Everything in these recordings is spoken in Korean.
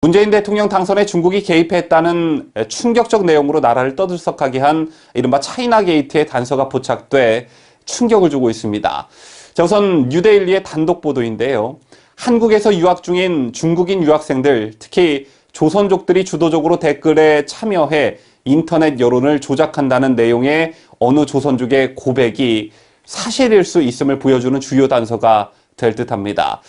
문재인 대통령 당선에 중국이 개입했다는 충격적 내용으로 나라를 떠들썩하게 한 이른바 차이나 게이트의 단서가 포착돼 충격을 주고 있습니다. 자, 우선 뉴데일리의 단독 보도인데요. 한국에서 유학 중인 중국인 유학생들, 특히 조선족들이 주도적으로 댓글에 참여해 인터넷 여론을 조작한다는 내용의 어느 조선족의 고백이 사실일 수 있음을 보여주는 주요 단서가 될 듯합니다.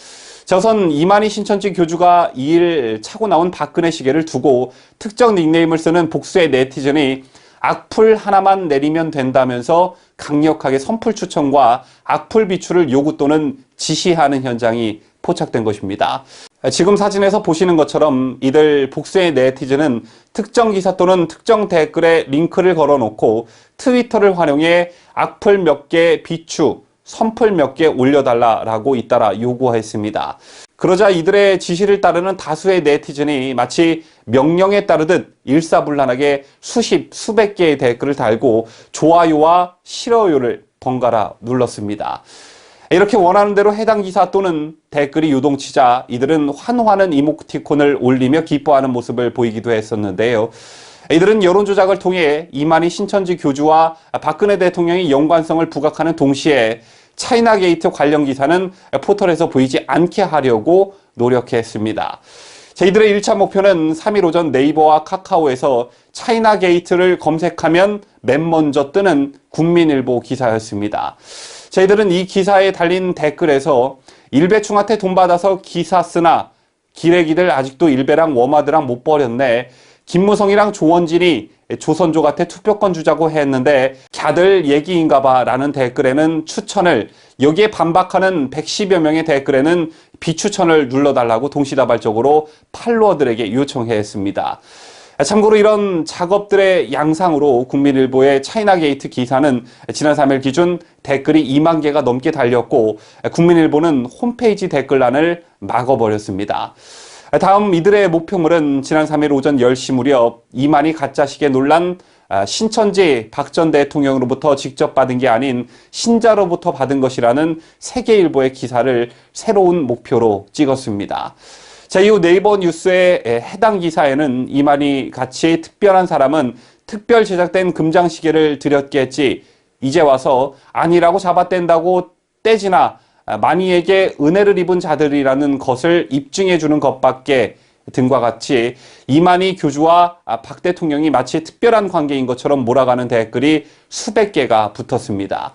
자, 우선 이만희 신천지 교주가 2일 차고 나온 박근혜 시계를 두고 특정 닉네임을 쓰는 복수의 네티즌이 악플 하나만 내리면 된다면서 강력하게 선풀 추천과 악플 비추를 요구 또는 지시하는 현장이 포착된 것입니다. 지금 사진에서 보시는 것처럼 이들 복수의 네티즌은 특정 기사 또는 특정 댓글에 링크를 걸어놓고 트위터를 활용해 악플 몇 개 비추, 선풀 몇 개 올려달라라고 잇따라 요구했습니다. 그러자 이들의 지시를 따르는 다수의 네티즌이 마치 명령에 따르듯 일사불란하게 수백 개의 댓글을 달고 좋아요와 싫어요를 번갈아 눌렀습니다. 이렇게 원하는 대로 해당 기사 또는 댓글이 요동치자 이들은 환호하는 이모티콘을 올리며 기뻐하는 모습을 보이기도 했었는데요. 이들은 여론조작을 통해 이만희 신천지 교주와 박근혜 대통령의 연관성을 부각하는 동시에 차이나 게이트 관련 기사는 포털에서 보이지 않게 하려고 노력했습니다. 이들의 1차 목표는 3일 오전 네이버와 카카오에서 차이나 게이트를 검색하면 맨 먼저 뜨는 국민일보 기사였습니다. 저희들은 이 기사에 달린 댓글에서 일배충한테 돈 받아서 기사 쓰나 기레기들 아직도 일배랑 워마드랑 못 버렸네. 김무성이랑 조원진이 조선족한테 투표권 주자고 했는데 갸들 얘기인가 봐 라는 댓글에는 추천을, 여기에 반박하는 110여 명의 댓글에는 비추천을 눌러달라고 동시다발적으로 팔로워들에게 요청했습니다. 참고로 이런 작업들의 양상으로 국민일보의 차이나 게이트 기사는 지난 3일 기준 댓글이 2만 개가 넘게 달렸고 국민일보는 홈페이지 댓글란을 막아버렸습니다. 다음 이들의 목표물은 지난 3일 오전 10시 무렵 이만희 가짜시계 논란 신천지 박 전 대통령으로부터 직접 받은 게 아닌 신자로부터 받은 것이라는 세계일보의 기사를 새로운 목표로 찍었습니다. 자, 이후 네이버 뉴스의 해당 기사에는 이만희 같이 특별한 사람은 특별 제작된 금장시계를 드렸겠지, 이제 와서 아니라고 잡아댄다고 떼지나 만희에게 은혜를 입은 자들이라는 것을 입증해 주는 것밖에 등과 같이 이만희 교주와 박 대통령이 마치 특별한 관계인 것처럼 몰아가는 댓글이 수백 개가 붙었습니다.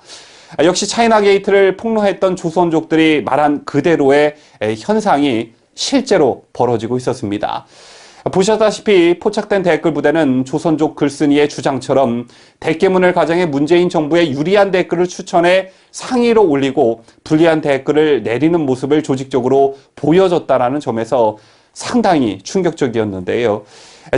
역시 차이나 게이트를 폭로했던 조선족들이 말한 그대로의 현상이 실제로 벌어지고 있었습니다. 보셨다시피 포착된 댓글 부대는 조선족 글쓴이의 주장처럼 대깨문을 가정해 문재인 정부에 유리한 댓글을 추천해 상위로 올리고 불리한 댓글을 내리는 모습을 조직적으로 보여줬다는 점에서 상당히 충격적이었는데요.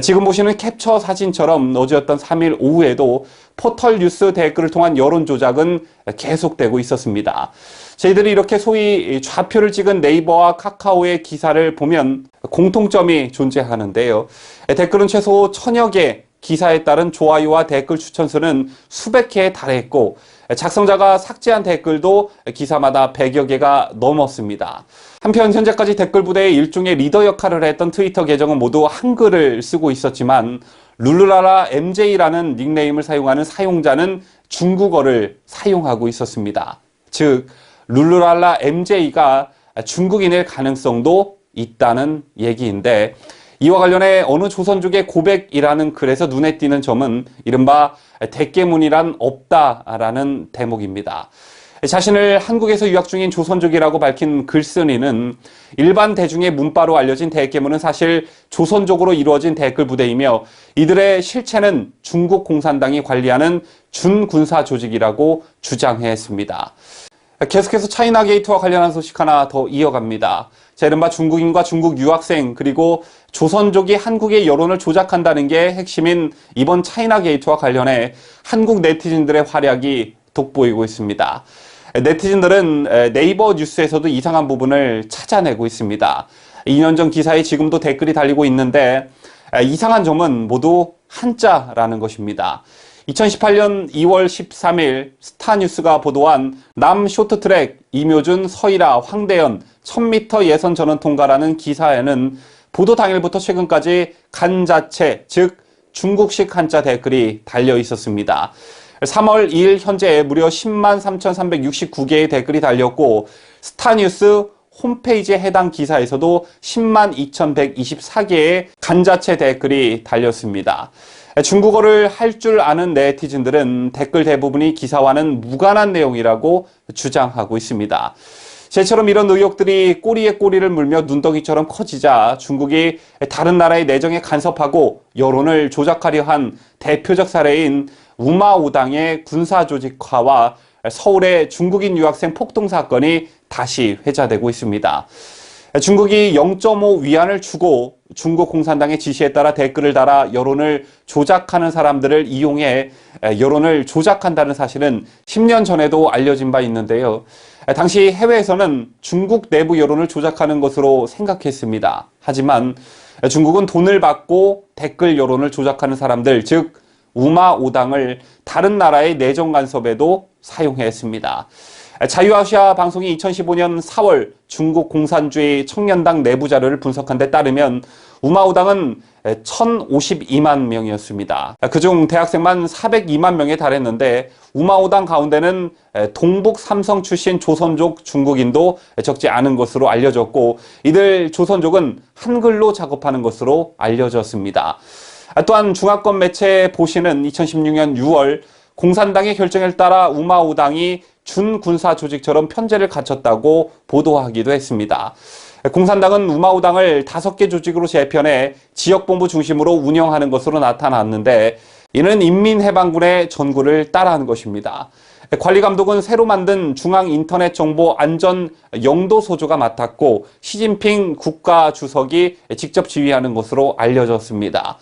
지금 보시는 캡처 사진처럼 어제였던 3일 오후에도 포털 뉴스 댓글을 통한 여론 조작은 계속되고 있었습니다. 저희들이 이렇게 소위 좌표를 찍은 네이버와 카카오의 기사를 보면 공통점이 존재하는데요. 댓글은 최소 1000여 개, 기사에 따른 좋아요와 댓글 추천 수는 수백 개에 달했고 작성자가 삭제한 댓글도 기사마다 100여 개가 넘었습니다. 한편 현재까지 댓글 부대의 일종의 리더 역할을 했던 트위터 계정은 모두 한글을 쓰고 있었지만 룰루라라 MJ라는 닉네임을 사용하는 사용자는 중국어를 사용하고 있었습니다. 즉 룰루랄라 MJ가 중국인일 가능성도 있다는 얘기인데, 이와 관련해 어느 조선족의 고백이라는 글에서 눈에 띄는 점은 이른바 대깨문이란 없다라는 대목입니다. 자신을 한국에서 유학 중인 조선족이라고 밝힌 글쓴이는 일반 대중의 문바로 알려진 대깨문은 사실 조선족으로 이루어진 댓글 부대이며 이들의 실체는 중국 공산당이 관리하는 준군사 조직이라고 주장했습니다. 계속해서 차이나 게이트와 관련한 소식 하나 더 이어갑니다. 자, 이른바 중국인과 중국 유학생 그리고 조선족이 한국의 여론을 조작한다는 게 핵심인 이번 차이나 게이트와 관련해 한국 네티즌들의 활약이 돋보이고 있습니다. 네티즌들은 네이버 뉴스에서도 이상한 부분을 찾아내고 있습니다. 2년 전 기사에 지금도 댓글이 달리고 있는데 이상한 점은 모두 한자라는 것입니다. 2018년 2월 13일 스타뉴스가 보도한 남 쇼트트랙 이묘준, 서일아, 황대현 1000m 예선 전원 통과라는 기사에는 보도 당일부터 최근까지 간자체, 즉 중국식 한자 댓글이 달려 있었습니다. 3월 2일 현재 무려 10만 3,369개의 댓글이 달렸고 스타뉴스 홈페이지에 해당 기사에서도 10만 2,124개의 간자체 댓글이 달렸습니다. 중국어를 할 줄 아는 네티즌들은 댓글 대부분이 기사와는 무관한 내용이라고 주장하고 있습니다. 제처럼 이런 의혹들이 꼬리에 꼬리를 물며 눈덩이처럼 커지자 중국이 다른 나라의 내정에 간섭하고 여론을 조작하려 한 대표적 사례인 우마오당의 군사조직화와 서울의 중국인 유학생 폭동 사건이 다시 회자되고 있습니다. 중국이 0.5 위안을 주고 중국 공산당의 지시에 따라 댓글을 달아 여론을 조작하는 사람들을 이용해 여론을 조작한다는 사실은 10년 전에도 알려진 바 있는데요. 당시 해외에서는 중국 내부 여론을 조작하는 것으로 생각했습니다. 하지만 중국은 돈을 받고 댓글 여론을 조작하는 사람들, 즉 우마오당을 다른 나라의 내정 간섭에도 사용했습니다. 자유아시아 방송이 2015년 4월 중국 공산주의 청년당 내부 자료를 분석한 데 따르면 우마오당은 1,052만 명이었습니다. 그중 대학생만 402만 명에 달했는데 우마오당 가운데는 동북 삼성 출신 조선족 중국인도 적지 않은 것으로 알려졌고 이들 조선족은 한글로 작업하는 것으로 알려졌습니다. 또한 중화권 매체 보시는 2016년 6월 공산당의 결정에 따라 우마오당이 준군사 조직처럼 편제를 갖췄다고 보도하기도 했습니다. 공산당은 우마오당을 5개 조직으로 재편해 지역본부 중심으로 운영하는 것으로 나타났는데 이는 인민해방군의 전구를 따라한 것입니다. 관리감독은 새로 만든 중앙인터넷정보안전영도소조가 맡았고 시진핑 국가주석이 직접 지휘하는 것으로 알려졌습니다.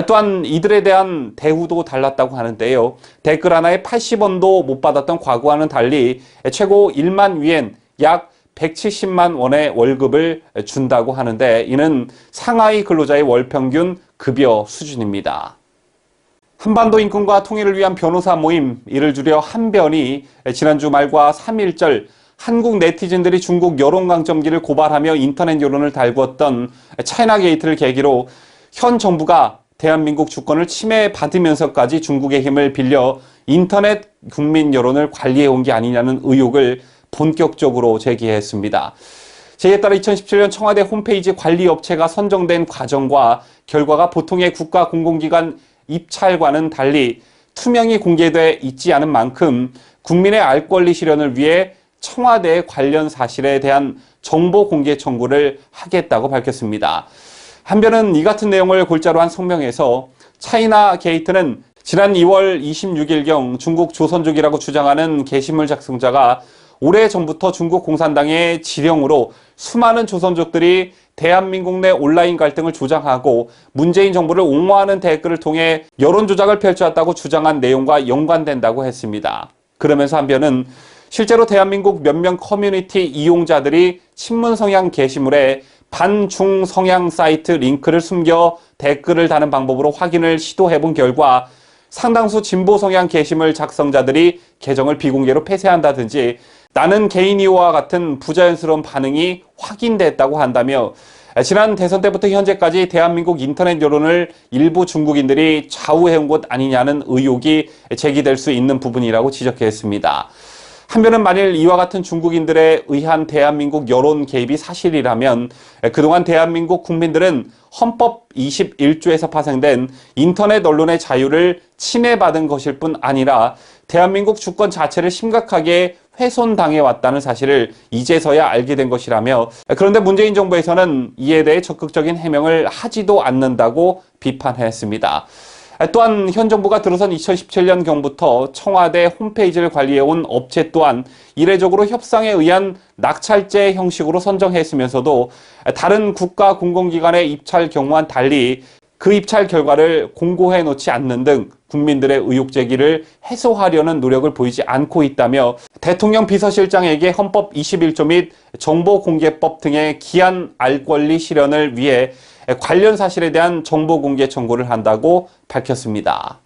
또한 이들에 대한 대우도 달랐다고 하는데요. 댓글 하나에 80원도 못 받았던 과거와는 달리 최고 1만 위엔 약 170만 원의 월급을 준다고 하는데 이는 상하이 근로자의 월평균 급여 수준입니다. 한반도 인권과 통일을 위한 변호사 모임, 이를 줄여 한변이 지난주 말과 3.1절 한국 네티즌들이 중국 여론강점기를 고발하며 인터넷 여론을 달구었던 차이나 게이트를 계기로 현 정부가 대한민국 주권을 침해받으면서까지 중국의 힘을 빌려 인터넷 국민 여론을 관리해온 게 아니냐는 의혹을 본격적으로 제기했습니다. 제에 따라 2017년 청와대 홈페이지 관리업체가 선정된 과정과 결과가 보통의 국가 공공기관 입찰과는 달리 투명히 공개돼 있지 않은 만큼 국민의 알 권리 실현을 위해 청와대 관련 사실에 대한 정보 공개 청구를 하겠다고 밝혔습니다. 한변은 이 같은 내용을 골자로 한 성명에서 차이나 게이트는 지난 2월 26일경 중국 조선족이라고 주장하는 게시물 작성자가 오래전부터 중국 공산당의 지령으로 수많은 조선족들이 대한민국 내 온라인 갈등을 조장하고 문재인 정부를 옹호하는 댓글을 통해 여론 조작을 펼쳐왔다고 주장한 내용과 연관된다고 했습니다. 그러면서 한변은 실제로 대한민국 몇몇 커뮤니티 이용자들이 친문 성향 게시물에 반중 성향 사이트 링크를 숨겨 댓글을 다는 방법으로 확인을 시도해본 결과 상당수 진보 성향 게시물 작성자들이 계정을 비공개로 폐쇄한다든지 나는 개인이와 같은 부자연스러운 반응이 확인됐다고 한다며 지난 대선 때부터 현재까지 대한민국 인터넷 여론을 일부 중국인들이 좌우해온 것 아니냐는 의혹이 제기될 수 있는 부분이라고 지적했습니다. 한편은 만일 이와 같은 중국인들에 의한 대한민국 여론 개입이 사실이라면 그동안 대한민국 국민들은 헌법 21조에서 파생된 인터넷 언론의 자유를 침해받은 것일 뿐 아니라 대한민국 주권 자체를 심각하게 훼손당해왔다는 사실을 이제서야 알게 된 것이라며 그런데 문재인 정부에서는 이에 대해 적극적인 해명을 하지도 않는다고 비판했습니다. 또한 현 정부가 들어선 2017년경부터 청와대 홈페이지를 관리해온 업체 또한 이례적으로 협상에 의한 낙찰제 형식으로 선정했으면서도 다른 국가 공공기관의 입찰 경우와는 달리 그 입찰 결과를 공고해 놓지 않는 등 국민들의 의혹 제기를 해소하려는 노력을 보이지 않고 있다며 대통령 비서실장에게 헌법 21조 및 정보공개법 등의 기한 알 권리 실현을 위해 관련 사실에 대한 정보 공개 청구를 한다고 밝혔습니다.